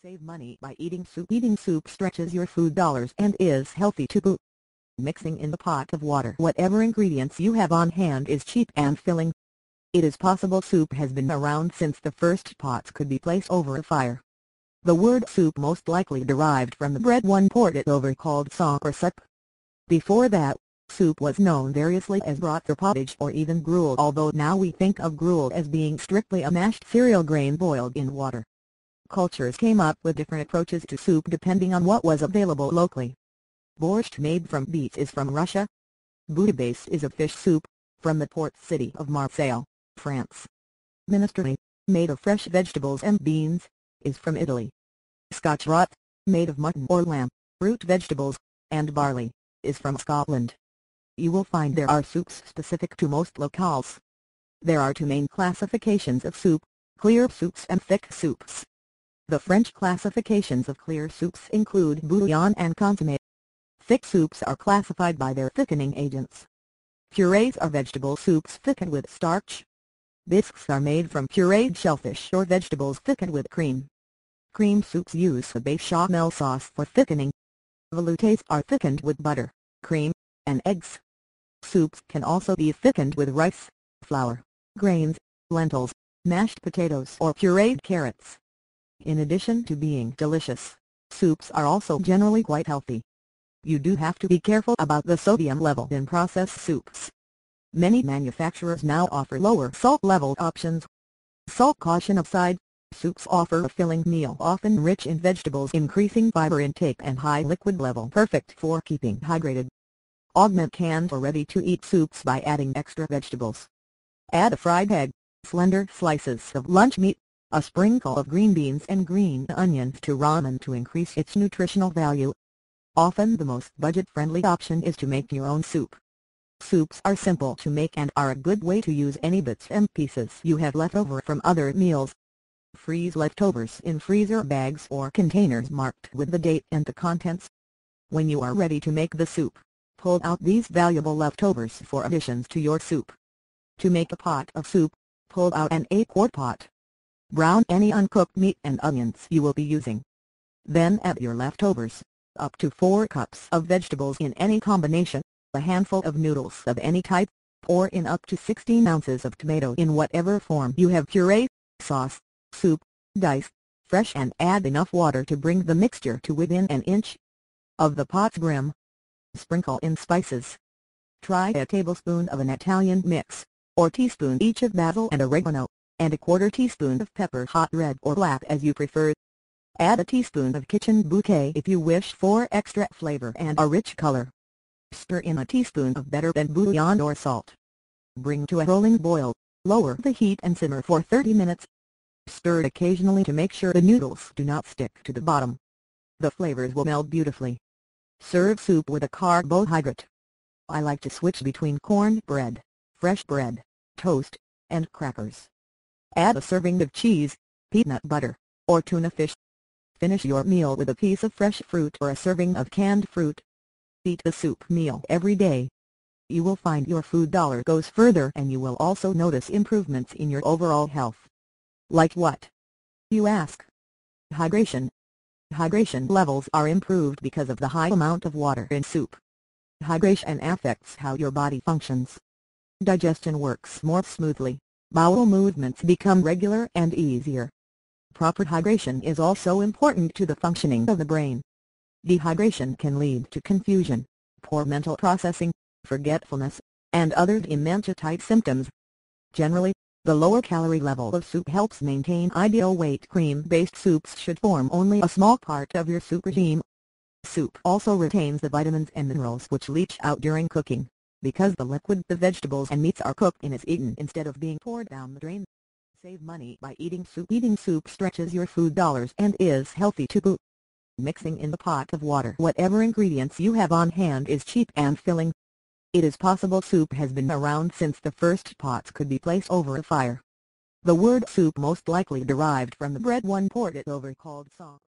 Save money by eating soup. Eating soup stretches your food dollars and is healthy to boot. Mixing in the pot of water whatever ingredients you have on hand is cheap and filling. It is possible soup has been around since the first pots could be placed over a fire. The word soup most likely derived from the bread one poured it over called soup or soup. Before that, soup was known variously as broth or pottage or even gruel, although now we think of gruel as being strictly a mashed cereal grain boiled in water. Cultures came up with different approaches to soup depending on what was available locally. Borscht made from beets is from Russia. Bouillabaisse is a fish soup, from the port city of Marseille, France. Minestrone, made of fresh vegetables and beans, is from Italy. Scotch broth, made of mutton or lamb, root vegetables, and barley, is from Scotland. You will find there are soups specific to most locales. There are two main classifications of soup, clear soups and thick soups. The French classifications of clear soups include bouillon and consommé. Thick soups are classified by their thickening agents. Purées are vegetable soups thickened with starch. Bisques are made from pureed shellfish or vegetables thickened with cream. Cream soups use a bechamel sauce for thickening. Veloutés are thickened with butter, cream, and eggs. Soups can also be thickened with rice, flour, grains, lentils, mashed potatoes or pureed carrots. In addition to being delicious, soups are also generally quite healthy. You do have to be careful about the sodium level in processed soups. Many manufacturers now offer lower salt level options. Salt caution aside, soups offer a filling meal often rich in vegetables, increasing fiber intake and high liquid level, perfect for keeping hydrated. Augment canned or ready-to-eat soups by adding extra vegetables. Add a fried egg, slender slices of lunch meat, a sprinkle of green beans and green onions to ramen to increase its nutritional value. Often the most budget-friendly option is to make your own soup. Soups are simple to make and are a good way to use any bits and pieces you have left over from other meals. Freeze leftovers in freezer bags or containers marked with the date and the contents. When you are ready to make the soup, pull out these valuable leftovers for additions to your soup. To make a pot of soup, pull out an 8-quart pot. Brown any uncooked meat and onions you will be using. Then add your leftovers, up to 4 cups of vegetables in any combination, a handful of noodles of any type, pour in up to 16 ounces of tomato in whatever form you have, puree, sauce, soup, diced, fresh, and add enough water to bring the mixture to within an inch of the pot's brim. Sprinkle in spices. Try a tablespoon of an Italian mix, or teaspoon each of basil and oregano, and a quarter teaspoon of pepper, hot red or black as you prefer. Add a teaspoon of kitchen bouquet if you wish for extra flavor and a rich color. Stir in a teaspoon of better than bouillon or salt. Bring to a rolling boil, lower the heat and simmer for 30 minutes. Stir occasionally to make sure the noodles do not stick to the bottom. The flavors will meld beautifully. Serve soup with a carbohydrate. I like to switch between cornbread, fresh bread, toast, and crackers. Add a serving of cheese, peanut butter, or tuna fish. Finish your meal with a piece of fresh fruit or a serving of canned fruit. Eat the soup meal every day. You will find your food dollar goes further, and you will also notice improvements in your overall health. Like what? You ask. Hydration. Hydration levels are improved because of the high amount of water in soup. Hydration affects how your body functions. Digestion works more smoothly, bowel movements become regular and easier. Proper hydration is also important to the functioning of the brain. Dehydration can lead to confusion, poor mental processing, forgetfulness, and other dementia-type symptoms. Generally, the lower calorie level of soup helps maintain ideal weight. Cream-based soups should form only a small part of your soup regime. Soup also retains the vitamins and minerals which leach out during cooking, because the liquid the vegetables and meats are cooked in is eaten instead of being poured down the drain. Save money by eating soup. Eating soup stretches your food dollars and is healthy to boot. Mixing in the pot of water whatever ingredients you have on hand is cheap and filling. It is possible soup has been around since the first pots could be placed over a fire. The word soup most likely derived from the bread one poured it over called soup.